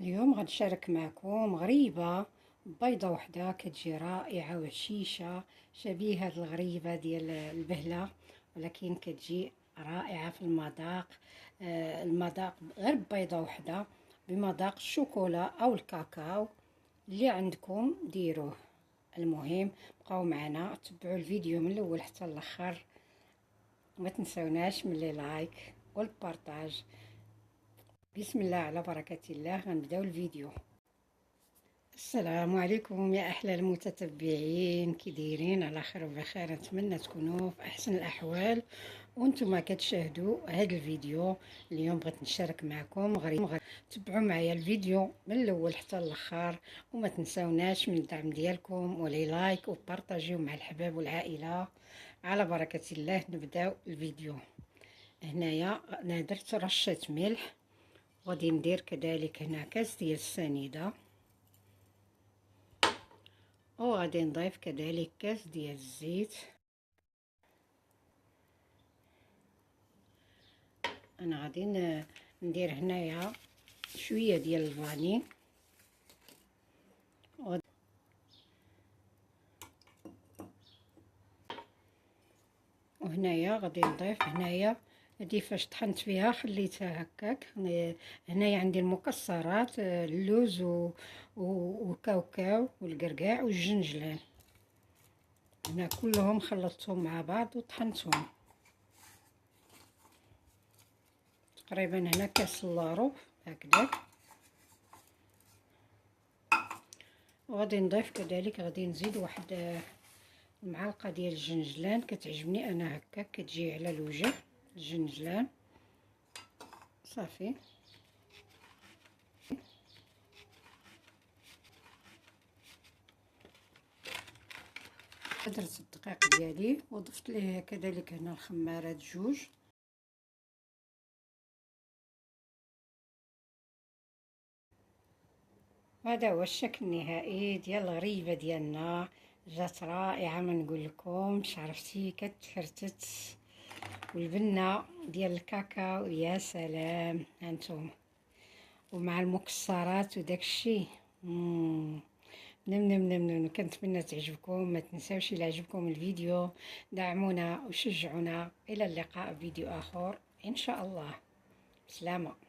اليوم غنشارك معكم غريبة بيضة وحدة كتجي رائعة وهشيشة شبيهة للغريبة ديال البهلة، ولكن كتجي رائعة في المذاق. المذاق غير بيضة وحدة بمذاق الشوكولا أو الكاكاو اللي عندكم ديروه. المهم بقاو معنا تبعوا الفيديو من الأول حتى الآخر، وما تنسوناش من لي لايك والبارطاج. بسم الله على بركة الله، غنبداو الفيديو. السلام عليكم يا احلى المتتبعين، كي دايرين؟ على خير وبخير، نتمنى تكونوا في احسن الاحوال وانتم كتشاهدوا هذا الفيديو. اليوم بغيت نشارك معكم غريب. تبعوا معايا الفيديو من الاول حتى الاخر، وما تنسوناش من الدعم ديالكم ولي لايك وبارطاجيو مع الحباب والعائله. على بركة الله نبداو الفيديو. هنايا انا درت رشه ملح، غادي ندير كذلك هنا كاس ديال السنيده، وغادي نضيف كذلك كاس ديال الزيت. انا غادي ندير هنايا شويه ديال الفاني، وهنايا غادي نضيف هنايا هادي فاش طحنت فيها خليتها هكاك. هنايا عندي المكسرات، اللوز والكاوكاو والقرقاع والجنجلان، هنا كلهم خلطتهم مع بعض وطحنتهم تقريبا هنا كاس اللارو هكذا. وغادي نضيف كذلك، غادي نزيد واحد المعلقه ديال الجنجلان، كتعجبني انا هكا كتجي على الوجه الجنجلان. صافي درت الدقيق ديالي وضفت ليه كذلك هنا الخمارات جوج. هذا هو الشكل النهائي ديال الغريبه ديالنا، جات رائعه ما نقول لكمش. عرفتي كتفرتت، والبنه ديال الكاكاو يا سلام هانتوما، ومع المكسرات وداك الشيء. نم كنتمنى تعجبكم. ما تنساوش الى عجبكم الفيديو دعمونا وشجعونا. الى اللقاء في فيديو اخر ان شاء الله. سلامه.